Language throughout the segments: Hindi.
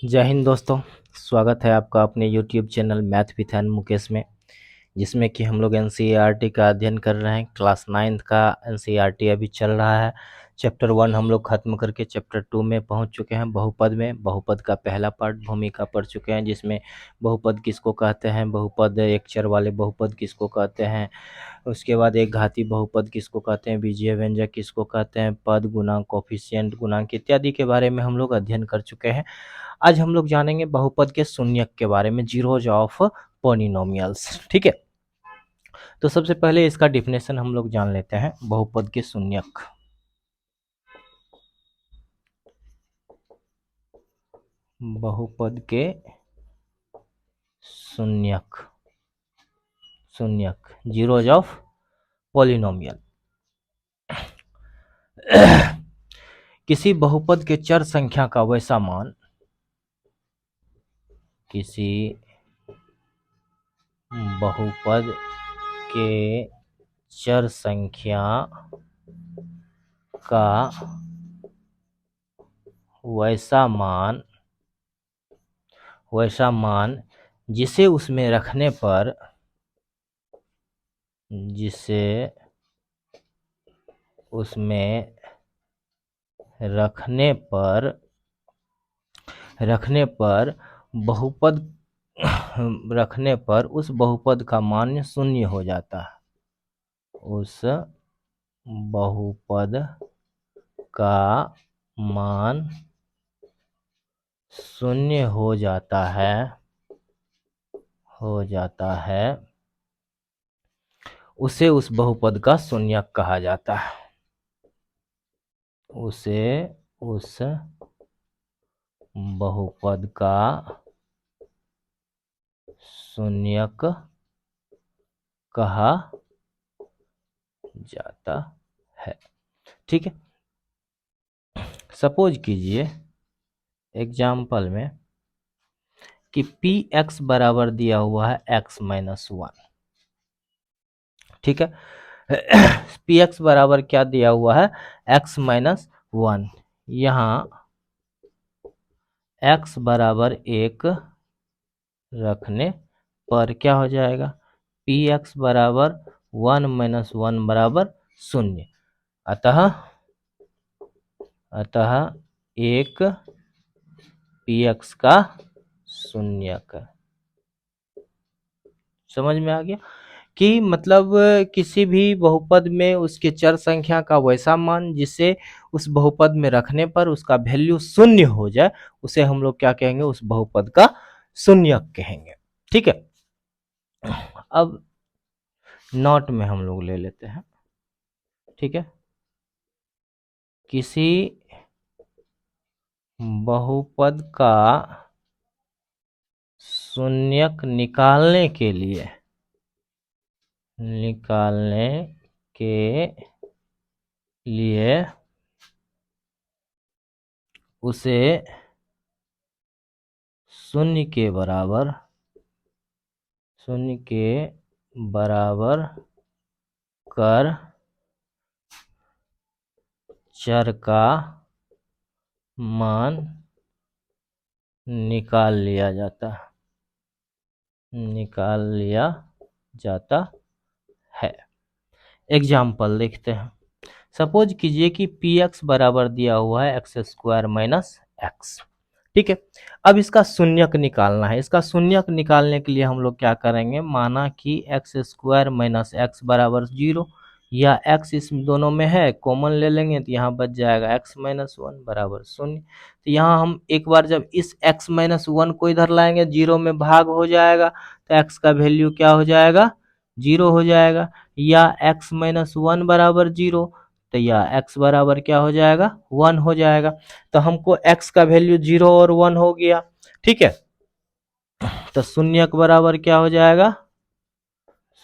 जय हिंद दोस्तों। स्वागत है आपका अपने YouTube channel math with an Mukesh में, जिसमें कि हम लोग एनसीईआरटी का अध्ययन कर रहे हैं। क्लास 9th का एनसीईआरटी अभी चल रहा है। चैप्टर 1 हम लोग खत्म करके चैप्टर 2 में पहुंच चुके हैं। बहुपद में बहुपद का पहला पार्ट भूमिका पढ़ चुके हैं, जिसमें बहुपद किसको कहते हैं, बहुपद एक चर वाले बहुपद किसको कहते हैं, उसके बाद एक घाती बहुपद किसको कहते हैं, बीजीय व्यंजक किसको कहते हैं, पद गुणांक कोफिशिएंट गुणांक इत्यादि के बारे में हम लोग अध्ययन कर चुके हैं। आज हम लोग जानेंगे बहुपद के शून्यक के बारे में, जीरोज ऑफ पॉलिनोमियल्स। ठीक है, तो सबसे पहले इसका डिफिनेशन हम लोग जान लेते हैं। बहुपद के शून्यक, बहुपद के शून्यक, शून्यक जीरोज ऑफ पॉलिनोमियल। किसी बहुपद के चर संख्या का वैसा मान, किसी बहुपद के चर संख्या का वैसा मान जिसे उसमें रखने पर, जिसे उसमें रखने पर बहुपद रखने पर उस बहुपद का मान शून्य हो जाता है। उस बहुपद का मान शून्य हो जाता है, उसे उस बहुपद का शून्यक कहा जाता है। उसे उस बहुपद का शून्यक कहा जाता है। ठीक है, सपोज कीजिए एग्जाम्पल में कि पी एक्स बराबर दिया हुआ है x माइनस 1। ठीक है, पी एक्स बराबर क्या दिया हुआ है, x माइनस 1। यहाँ x बराबर 1 रखने पर क्या हो जाएगा, पी एक्स बराबर 1 माइनस 1 बराबर 0। अतः एक पी एक्स का शून्यक। समझ में आ गया कि मतलब किसी भी बहुपद में उसके चर संख्या का वैसा मान जिसे उस बहुपद में रखने पर उसका वैल्यू शून्य हो जाए, उसे हम लोग क्या कहेंगे, उस बहुपद का शून्यक कहेंगे। ठीक है, अब नॉट में हम लोग ले लेते हैं। ठीक है, किसी बहुपद का शून्यक निकालने के लिए उसे शून्य के बराबर कर चर का मान निकाल लिया जाता है। एग्जाम्पल देखते हैं। सपोज कीजिए कि पी एक्स बराबर दिया हुआ है एक्स स्क्वायर माइनस एक्स। ठीक है, अब इसका शून्यक निकालना है। इसका शून्यक निकालने के लिए हम लोग क्या करेंगे, माना कि एक्स स्क्वायर माइनस एक्स बराबर 0, या एक्स इस दोनों में है, कॉमन ले लेंगे तो यहाँ बच जाएगा एक्स माइनस 1 बराबर 0। तो यहाँ हम एक बार जब इस एक्स माइनस 1 को इधर लाएंगे, 0 में भाग हो जाएगा, तो एक्स का वैल्यू क्या हो जाएगा, 0 हो जाएगा। या एक्स माइनस 1 बराबर 0, तो या x बराबर क्या हो जाएगा, 1 हो जाएगा। तो हमको x का वैल्यू 0 और 1 हो गया। ठीक है, तो शून्यक बराबर क्या हो जाएगा,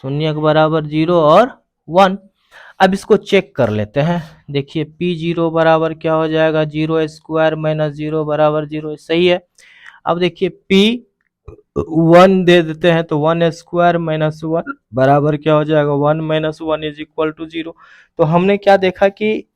शून्यक बराबर 0 और 1। अब इसको चेक कर लेते हैं। देखिए p0 बराबर क्या हो जाएगा, 0 स्क्वायर माइनस 0 बराबर 0, सही है। अब देखिए p1 दे देते हैं, तो 1 स्क्वायर माइनस 1 बराबर क्या हो जाएगा, 1 माइनस 1 इज इक्वल टू 0। तो हमने क्या देखा कि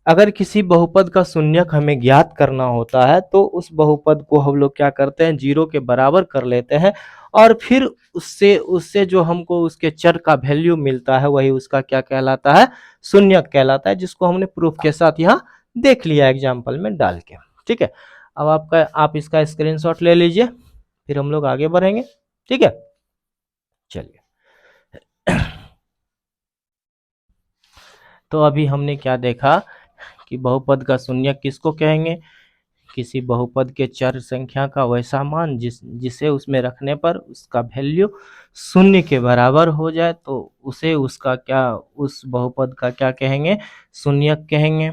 अगर किसी बहुपद का शून्यक हमें ज्ञात करना होता है तो उस बहुपद को हम लोग क्या करते हैं, जीरो के बराबर कर लेते हैं और फिर उससे उससे जो हमको उसके चर का वैल्यू मिलता है वही उसका क्या कहलाता है, शून्यक कहलाता है, जिसको हमने प्रूफ के साथ यहाँ देख लिया एग्जाम्पल में डाल के। ठीक है, अब आप इसका स्क्रीनशॉट ले लीजिए, फिर हम लोग आगे बढ़ेंगे। ठीक है, चलिए। तो अभी हमने क्या देखा कि बहुपद का शून्यक किसको कहेंगे, किसी बहुपद के चर संख्या का वैसा मान जिसे उसमें रखने पर उसका वैल्यू शून्य के बराबर हो जाए तो उसे उसका क्या, उस बहुपद का क्या कहेंगे, शून्यक कहेंगे।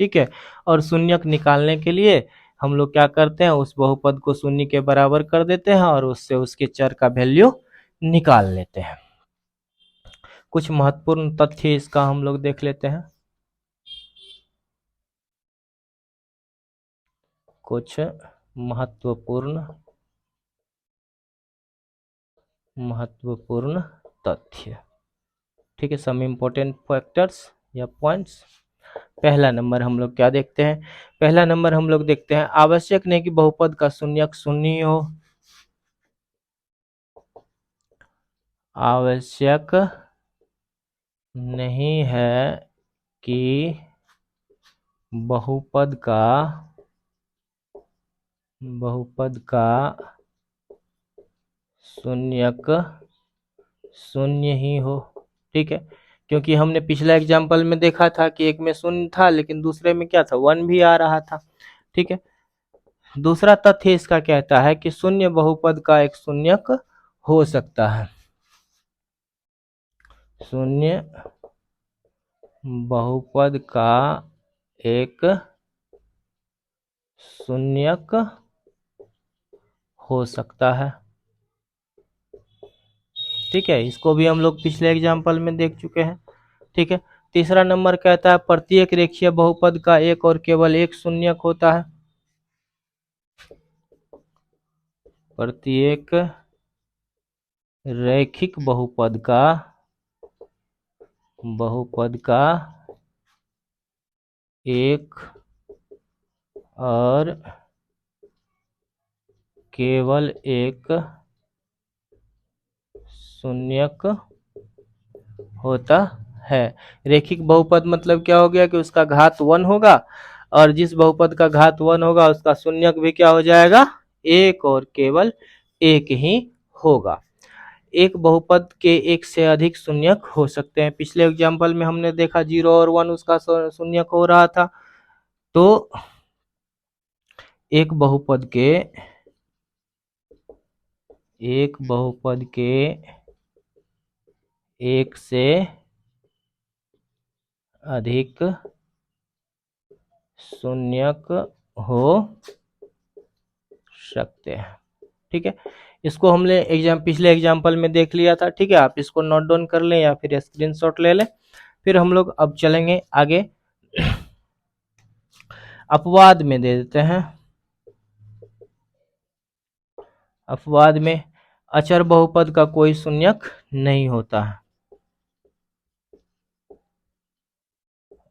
ठीक है, और शून्यक निकालने के लिए हम लोग क्या करते हैं, उस बहुपद को शून्य के बराबर कर देते हैं और उससे उसके चर का वैल्यू निकाल लेते हैं। कुछ महत्वपूर्ण तथ्य इसका हम लोग देख लेते हैं। कुछ महत्वपूर्ण तथ्य। ठीक है, सम इम्पोर्टेंट फैक्टर्स या पॉइंट्स। पहला नंबर हम लोग क्या देखते हैं, पहला नंबर हम लोग देखते हैं आवश्यक नहीं कि बहुपद का शून्यक शून्य हो। आवश्यक नहीं है कि बहुपद का शून्यक शून्य ही हो। ठीक है, क्योंकि हमने पिछला एग्जाम्पल में देखा था कि एक में शून्य था लेकिन दूसरे में क्या था, 1 भी आ रहा था। ठीक है, दूसरा तथ्य इसका कहता है कि शून्य बहुपद का एक शून्यक हो सकता है। शून्य बहुपद का एक शून्यक हो सकता है। ठीक है, इसको भी हम लोग पिछले एग्जाम्पल में देख चुके हैं। ठीक है, तीसरा नंबर कहता है प्रत्येक रेखीय बहुपद का एक और केवल एक शून्यक होता है। प्रत्येक रैखिक बहुपद का एक और केवल एक शून्यक होता है। रेखिक बहुपद मतलब क्या हो गया कि उसका घात 1 होगा और जिस बहुपद का घात 1 होगा उसका शून्यक भी क्या हो जाएगा, एक और केवल एक ही होगा। एक बहुपद के एक से अधिक शून्यक हो सकते हैं। पिछले एग्जाम्पल में हमने देखा 0 और 1 उसका शून्यक हो रहा था। तो एक बहुपद के एक से अधिक शून्यक हो सकते हैं। ठीक है, इसको हमने पिछले एग्जाम्पल में देख लिया था। ठीक है, आप इसको नोट डाउन कर लें या फिर स्क्रीनशॉट ले लें। फिर हम लोग अब चलेंगे आगे, अपवाद में दे देते हैं। अपवाद में अचर बहुपद का कोई शून्यक नहीं होता है।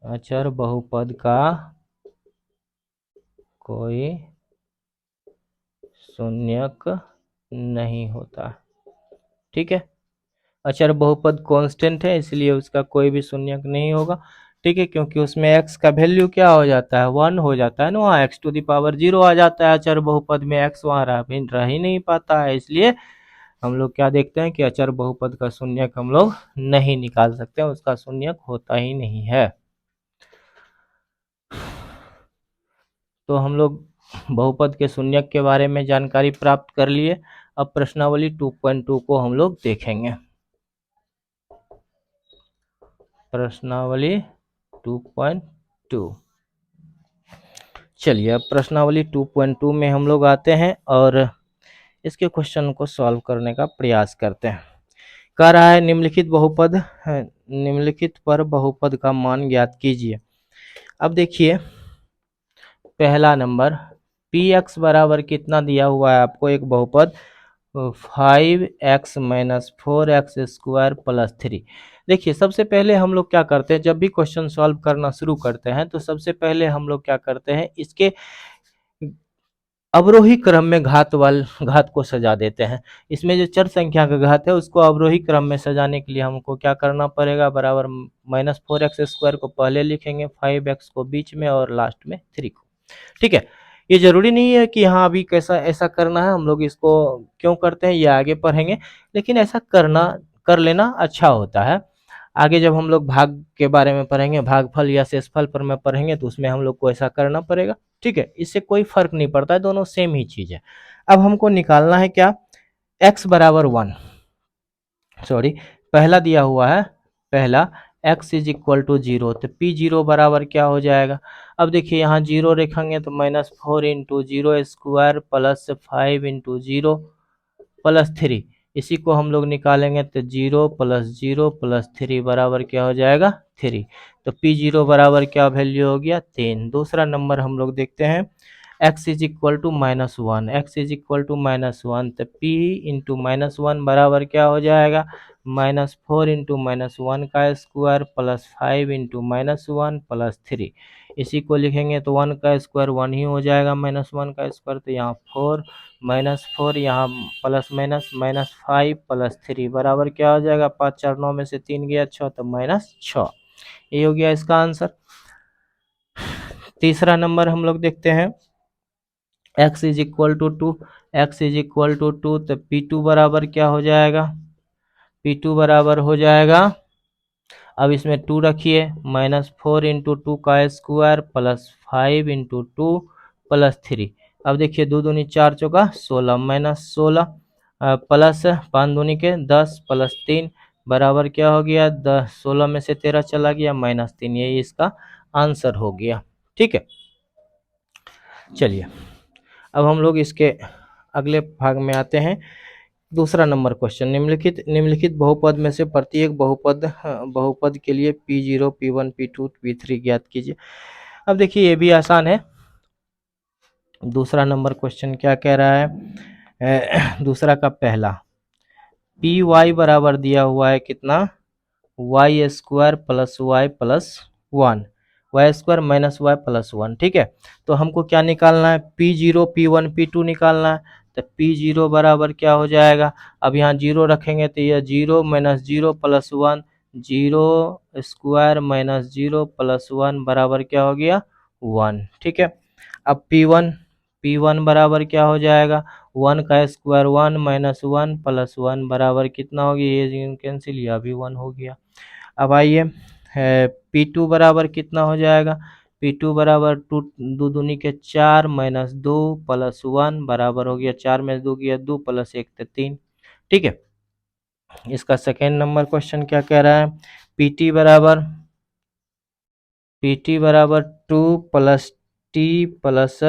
अचर बहुपद का कोई शून्यक नहीं होता। ठीक है, अचर बहुपद कांस्टेंट है इसलिए उसका कोई भी शून्यक नहीं होगा। ठीक है, क्योंकि उसमें x का वैल्यू क्या हो जाता है, 1 हो जाता है ना, वहाँ x⁻0 आ जाता है। अचर बहुपद में x वहाँ रह ही नहीं पाता है, इसलिए हम लोग क्या देखते हैं कि अचर बहुपद का शून्यक हम लोग नहीं निकाल सकते, उसका शून्यक होता ही नहीं है। तो हम लोग बहुपद के शून्यक के बारे में जानकारी प्राप्त कर लिए। अब प्रश्नावली 2.2 को हम लोग देखेंगे। प्रश्नावली 2.2, चलिए अब प्रश्नावली 2.2 में हम लोग आते हैं और इसके क्वेश्चन को सॉल्व करने का प्रयास करते हैं। कह रहा है निम्नलिखित पर बहुपद का मान ज्ञात कीजिए। अब देखिए पहला नंबर px बराबर कितना दिया हुआ है आपको, एक बहुपद 5x - 4x² + 3। देखिए सबसे पहले हम लोग क्या करते हैं, जब भी क्वेश्चन सॉल्व करना शुरू करते हैं तो सबसे पहले हम लोग क्या करते हैं, इसके अवरोही क्रम में घात को सजा देते हैं। इसमें जो चर संख्या का घात है उसको अवरोही क्रम में सजाने के लिए हमको क्या करना पड़ेगा, बराबर -4x² को पहले लिखेंगे, 5x को बीच में और लास्ट में 3 को। ठीक है, ये जरूरी नहीं है कि हाँ अभी कैसा ऐसा करना है, हम लोग इसको क्यों करते हैं ये आगे पढ़ेंगे, लेकिन ऐसा कर लेना अच्छा होता है। आगे जब हम लोग भाग के बारे में पढ़ेंगे, भागफल या शेषफल पर में पढ़ेंगे, तो उसमें हम लोग को ऐसा करना पड़ेगा। ठीक है, इससे कोई फर्क नहीं पड़ता है, दोनों सेम ही चीज है। अब हमको निकालना है क्या, x बराबर 1, सॉरी पहला दिया हुआ है, पहला x इज इक्वल टू 0, तो p0 बराबर क्या हो जाएगा। अब देखिए यहाँ 0 रखेंगे तो -4 इंटू 0² प्लस 5 इंटू 0 प्लस 3, इसी को हम लोग निकालेंगे तो 0 प्लस 0 प्लस 3 बराबर क्या हो जाएगा 3। तो p0 बराबर क्या वैल्यू हो गया 3। दूसरा नंबर हम लोग देखते हैं, x is equal to -1, x is equal to -1, तो p इंटू -1 बराबर क्या हो जाएगा, -4 इंटू -1 का स्क्वायर प्लस 5 इंटू -1 प्लस 3, इसी को लिखेंगे तो 1 का स्क्वायर 1 ही हो जाएगा, -1 का स्क्वायर, तो यहाँ 4 -4 यहाँ प्लस माइनस -5 प्लस 3 बराबर क्या हो जाएगा, 5 4 9 में से 3 गया 6, तो -6, ये हो गया इसका आंसर। तीसरा नंबर हम लोग देखते हैं, x is equal to 2, x is equal to 2, तो p2 बराबर क्या हो जाएगा, p2 बराबर हो जाएगा, अब इसमें 2 रखिए, -4 इंटू 2 का स्क्वायर प्लस 5 इंटू 2 प्लस 3। अब देखिए 2 दूनी 4 चौका 16, -16 प्लस 5 दूनी के 10 प्लस 3 बराबर क्या हो गया 10, 16 में से 13 चला गया -3, यही इसका आंसर हो गया। ठीक है, चलिए अब हम लोग इसके अगले भाग में आते हैं। दूसरा नंबर क्वेश्चन, निम्नलिखित बहुपद में से प्रत्येक बहुपद के लिए p0 p1 p2 p3 ज्ञात कीजिए। अब देखिए ये भी आसान है। दूसरा नंबर क्वेश्चन क्या कह रहा है, दूसरा का पहला पी वाई बराबर दिया हुआ है कितना, y square plus y plus 1, y square minus y plus 1। ठीक है, तो हमको क्या निकालना है, p0 p1 p2 निकालना है, तो p0 बराबर क्या हो जाएगा, अब यहाँ 0 रखेंगे तो यह 0 minus 0 plus 1, 0 square minus 0 plus 1 बराबर क्या हो गया 1। ठीक है, अब p1 बराबर क्या हो जाएगा, 1 का स्क्वायर 1 माइनस 1 प्लस 1 बराबर कितना हो गया, ये कैंसिल, यह भी 1 हो गया। अब आइए p2 बराबर कितना हो जाएगा, p2 बराबर 2 2 दूनी के 4 माइनस 2 प्लस 1 बराबर हो गया 4 में 2 गया 2 प्लस 1 तो 3। ठीक है, इसका सेकेंड नंबर क्वेश्चन क्या कह रहा है, pt बराबर 2 plus t plus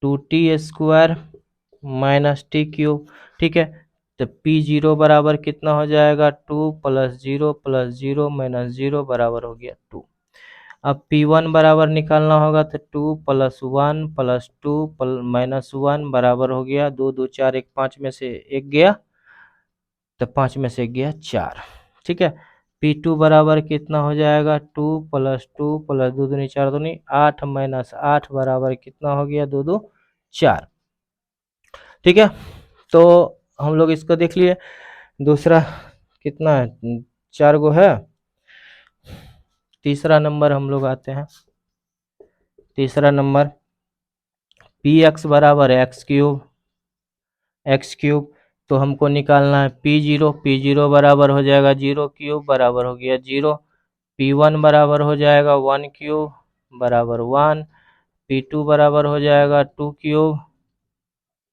2t square minus T cube. ठीक है, तो p0 बराबर कितना हो जाएगा, 2 प्लस 0 प्लस 0 माइनस 0 बराबर हो गया 2। अब p1 बराबर निकालना होगा तो 2 प्लस 1 प्लस 2 माइनस 1 बराबर हो गया 2 2 4 1 5 में से 1 गया, तो 5 में से 1 गया 4। ठीक है, p2 बराबर कितना हो जाएगा, 2 प्लस 2 प्लस 2 दूनी 4 दूनी 8 माइनस 8 बराबर कितना हो गया 2 2 4। ठीक है, तो हम लोग इसको देख लिए। दूसरा कितना है, 4 गो है। तीसरा नंबर हम लोग आते हैं, तीसरा नंबर पी एक्स बराबर एक्स क्यूब, तो हमको निकालना है p0 बराबर हो जाएगा 0 क्यूब बराबर हो गया 0, p1 बराबर हो जाएगा 1 क्यूब बराबर 1, p2 बराबर हो जाएगा 2 क्यूब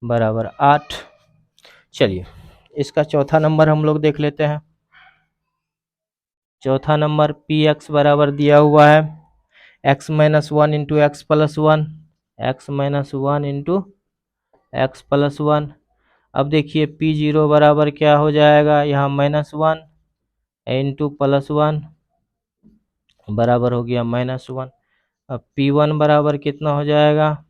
बराबर 8। चलिए इसका चौथा नंबर हम लोग देख लेते हैं। चौथा नंबर पी एक्स बराबर दिया हुआ है x minus 1 into x plus 1, x minus 1 into x plus 1। अब देखिए p0 बराबर क्या हो जाएगा, यहाँ -1 इंटू प्लस 1 बराबर हो गया -1। अब p1 बराबर कितना हो जाएगा,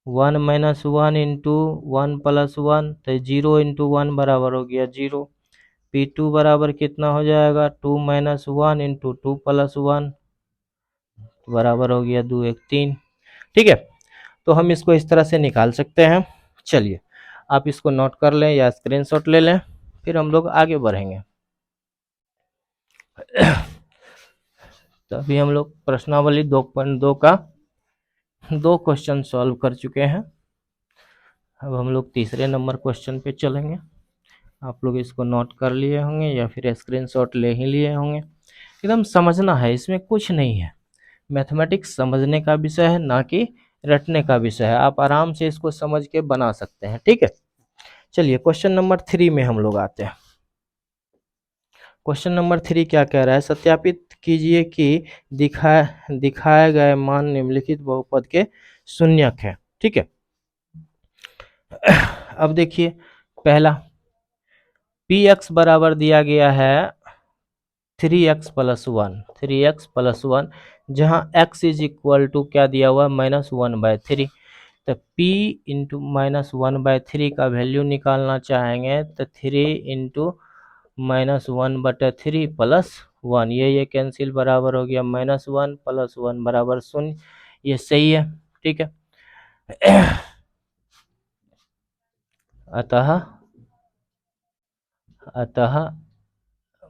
1 माइनस 1 इंटू 1 प्लस 1, तो 0 इंटू 1 बराबर हो गया 0। P2 बराबर कितना हो जाएगा 2 माइनस 1 इंटू 2 प्लस 1 बराबर हो गया 2 1 3। ठीक है, तो हम इसको इस तरह से निकाल सकते हैं। चलिए आप इसको नोट कर लें या स्क्रीनशॉट ले लें, फिर हम लोग आगे बढ़ेंगे। तो अभी हम लोग प्रश्नावली 2.2 का 2 क्वेश्चन सॉल्व कर चुके हैं। अब हम लोग तीसरे नंबर क्वेश्चन पे चलेंगे। आप लोग इसको नोट कर लिए होंगे या फिर स्क्रीनशॉट ले ही लिए होंगे। एकदम समझना है, इसमें कुछ नहीं है। मैथमेटिक्स समझने का विषय है, ना कि रटने का विषय है। आप आराम से इसको समझ के बना सकते हैं। ठीक है, चलिए क्वेश्चन नंबर 3 में हम लोग आते हैं। क्वेश्चन नंबर 3 क्या कह रहा है, सत्यापित कीजिए कि दिखाए गए मान निम्नलिखित बहुपद के शून्यक है। ठीक है, अब देखिए पहला px बराबर दिया गया है 3x प्लस 1, 3x प्लस 1, जहाँ x इज इक्वल टू क्या दिया हुआ -1/3। तो p इंटू -1/3 का वैल्यू निकालना चाहेंगे तो 3 इंटू -1/3 प्लस 1, ये कैंसिल बराबर हो गया -1 प्लस 1 बराबर 0। ये सही है। ठीक है, अतः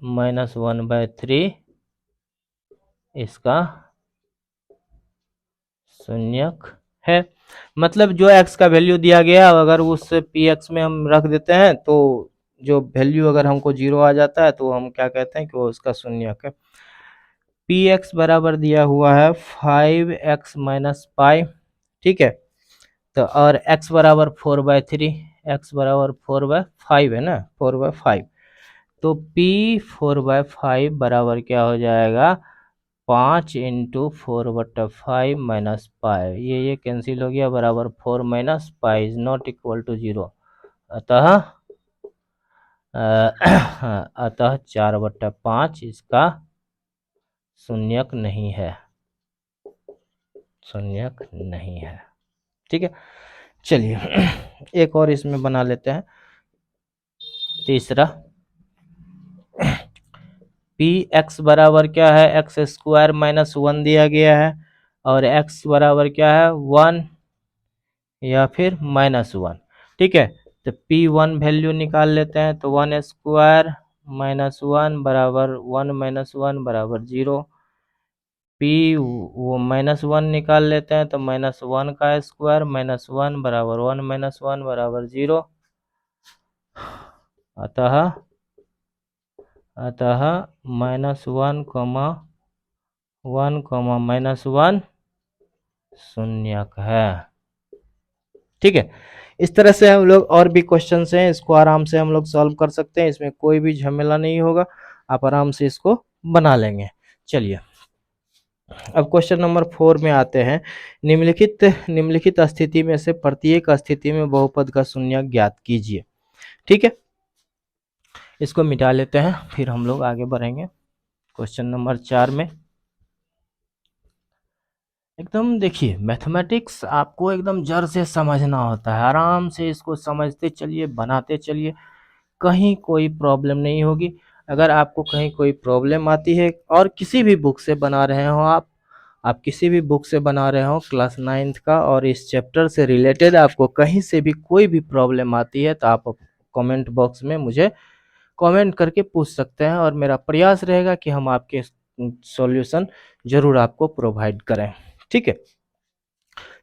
-1/3 इसका शून्यक है। मतलब जो x का वैल्यू दिया गया अगर उस px में हम रख देते हैं तो जो वैल्यू अगर हमको 0 आ जाता है तो हम क्या कहते हैं कि वो उसका शून्यक है। px बराबर दिया हुआ है 5x माइनस पाई। ठीक है, तो और x बराबर 4/3, x बराबर 4/5 है ना, 4/5। तो p 4/5 बराबर क्या हो जाएगा 5 इंटू 4/5 माइनस पाई। ये कैंसिल हो गया बराबर 4 minus pi is not equal to 0। अतः 4/5 इसका शून्यक नहीं है, शून्यक नहीं है। ठीक है, चलिए एक और इसमें बना लेते हैं। तीसरा px बराबर क्या है एक्स स्क्वायर माइनस 1 दिया गया है और x बराबर क्या है 1 या फिर -1। ठीक है, तो p1 वैल्यू निकाल लेते हैं तो 1 स्क्वायर माइनस 1 बराबर 1 माइनस 1 बराबर 0। p वो -1 निकाल लेते हैं तो -1 का स्क्वायर -1 बराबर 1 माइनस 1 बराबर 0। अतः -1, -1 शून्यक है। ठीक है, इस तरह से हम लोग और भी क्वेश्चन हैं इसको आराम से हम लोग सॉल्व कर सकते हैं, इसमें कोई भी झमेला नहीं होगा, आप आराम से इसको बना लेंगे। चलिए अब क्वेश्चन नंबर 4 में आते हैं। निम्नलिखित स्थिति में से प्रत्येक स्थिति में बहुपद का शून्यक ज्ञात कीजिए। ठीक है, इसको मिटा लेते हैं फिर हम लोग आगे बढ़ेंगे। क्वेश्चन नंबर 4 में एकदम देखिए मैथमेटिक्स आपको एकदम जड़ से समझना होता है, आराम से इसको समझते चलिए, बनाते चलिए, कहीं कोई प्रॉब्लम नहीं होगी। अगर आपको कहीं कोई प्रॉब्लम आती है और किसी भी बुक से बना रहे हो आप किसी भी बुक से बना रहे हो क्लास 9th का और इस चैप्टर से रिलेटेड आपको कहीं से भी कोई भी प्रॉब्लम आती है तो आप कमेंट बॉक्स में मुझे कमेंट करके पूछ सकते हैं और मेरा प्रयास रहेगा कि हम आपके सॉल्यूशन जरूर आपको प्रोवाइड करें। ठीक है,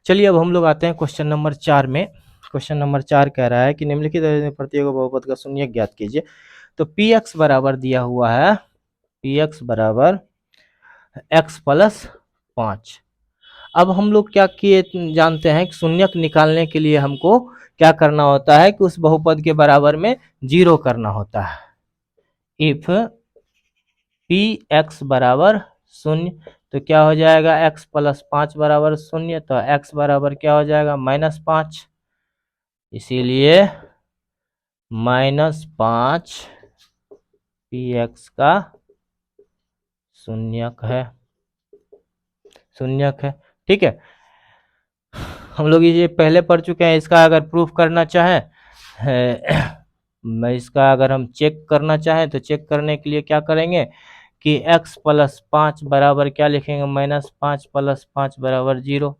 चलिए अब हम लोग आते हैं क्वेश्चन नंबर 4 में। क्वेश्चन नंबर 4 कह रहा है कि निम्नलिखित प्रत्येक बहुपद का शून्यक ज्ञात कीजिए। तो px बराबर दिया हुआ है px बराबर x प्लस 5। अब हम लोग क्या किए जानते हैं कि शून्यक निकालने के लिए हमको क्या करना होता है कि उस बहुपद के बराबर में 0 करना होता है। इफ px बराबर 0 तो क्या हो जाएगा x प्लस 5 बराबर 0, तो x बराबर क्या हो जाएगा -5, इसीलिए -5 px का शून्यक है, शून्यक है। ठीक है, हम लोग ये पहले पढ़ चुके हैं, इसका अगर प्रूफ करना चाहें मैं इसका अगर हम चेक करना चाहें तो चेक करने के लिए क्या करेंगे कि x प्लस 5 बराबर क्या लिखेंगे, -5 प्लस 5 बराबर 0।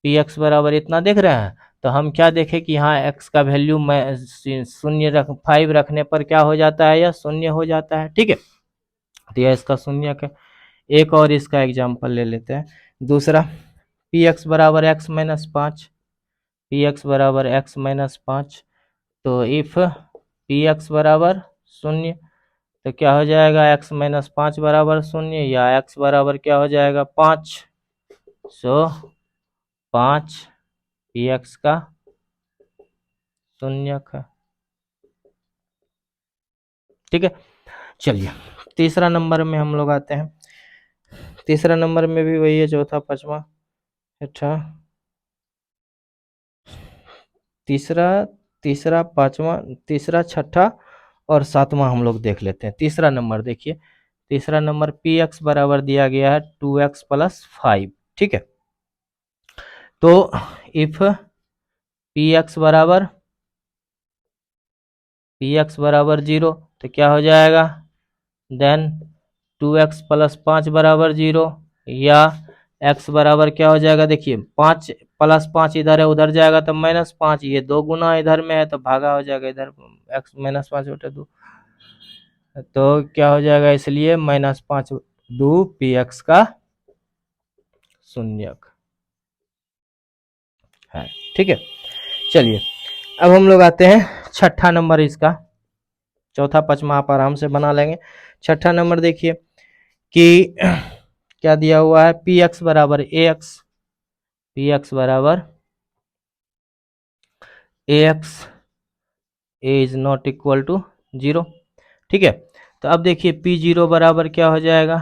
पी एक्स बराबर इतना देख रहे हैं, तो हम क्या देखें कि यहाँ x का वैल्यू शून्य 5 रखने पर क्या हो जाता है, यह शून्य हो जाता है। ठीक है, तो यह इसका शून्य है। एक और इसका एग्जाम्पल ले लेते हैं, दूसरा पी एक्स बराबर एक्स माइनस 5, पी एक्स बराबर एक्स माइनस 5। तो इफ पी एक्स बराबर शून्य तो क्या हो जाएगा, x माइनस 5 बराबर शून्य, या x बराबर क्या हो जाएगा 5। सो 5 पी एक्स का शून्यक है। ठीक है, चलिए तीसरा नंबर में हम लोग आते हैं। तीसरा नंबर में भी वही है, चौथा पांचवा छठा, तीसरा पांचवा, तीसरा छठा और सातवां हम लोग देख लेते हैं। तीसरा नंबर देखिए, तीसरा नंबर पी एक्स बराबर दिया गया है 2x प्लस 5। ठीक है, तो इफ पी एक्स बराबर 0 तो क्या हो जाएगा, देन 2x प्लस 5 बराबर 0, या x बराबर क्या हो जाएगा, देखिए 5 प्लस 5 इधर है, उधर जाएगा तो -5, ये 2 गुना इधर में है तो भागा हो जाएगा इधर, x -5/2, तो क्या हो जाएगा, इसलिए -5/2 पी एक्स का शून्यक है। ठीक है, चलिए अब हम लोग आते हैं छठा नंबर इसका, चौथा पांचवा आप आराम से बना लेंगे। छठा नंबर देखिए कि क्या दिया हुआ है, पी एक्स बराबर ए एक्स, पी एक्स बराबर A X, A is not equal to 0। ठीक है, तो अब देखिए पी जीरो बराबर क्या हो जाएगा,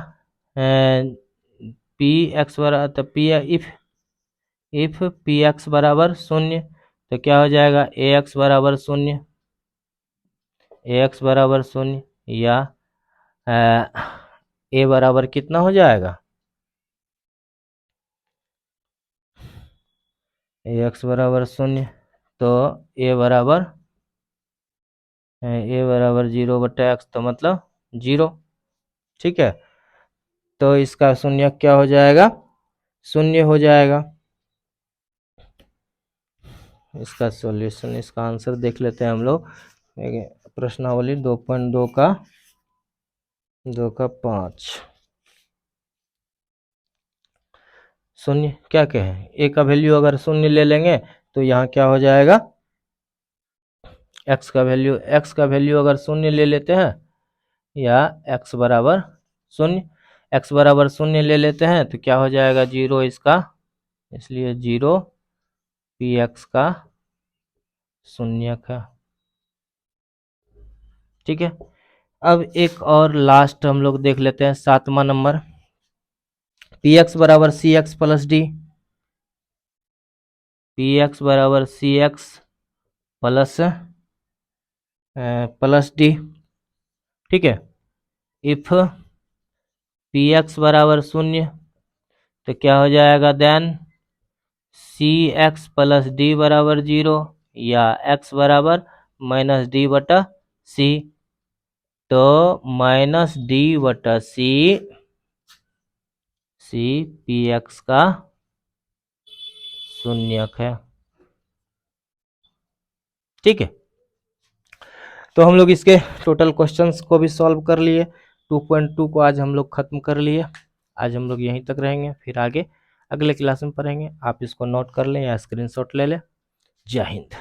पी एक्स बराबर, तो पी इफ पी एक्स बराबर शून्य तो क्या हो जाएगा, ए एक्स बराबर शून्य, ए एक्स बराबर शून्य, या ए बराबर कितना हो जाएगा, ए एक्स बराबर शून्य, तो ए बराबर 0/x, तो मतलब 0। ठीक है, तो इसका शून्य क्या हो जाएगा, शून्य हो जाएगा। इसका सॉल्यूशन, इसका आंसर देख लेते हैं हम लोग। प्रश्नावली 2.2 का 2 का 5 शून्य क्या कहें, ए का वैल्यू अगर शून्य ले लेंगे तो यहाँ क्या हो जाएगा, एक्स का वैल्यू अगर शून्य ले लेते हैं, या एक्स बराबर शून्य, एक्स बराबर शून्य ले लेते हैं तो क्या हो जाएगा 0 इसका, इसलिए 0 पी एक्स का शून्यक है। ठीक है, अब एक और लास्ट हम लोग देख लेते हैं, सातवां नंबर, पी एक्स बराबर C X plus D, P X बराबर सी एक्स प्लस डी। ठीक है, इफ पी एक्स बराबर शून्य तो क्या हो जाएगा, देन सी एक्स प्लस डी बराबर 0, या एक्स बराबर -d/c, तो -d/c पी एक्स का शून्यक है। ठीक है, तो हम लोग इसके टोटल क्वेश्चंस को भी सॉल्व कर लिए, 2.2 को आज हम लोग खत्म कर लिए। आज हम लोग यहीं तक रहेंगे, फिर आगे अगले क्लास में पढ़ेंगे। आप इसको नोट कर लें या स्क्रीनशॉट ले लें। जय हिंद।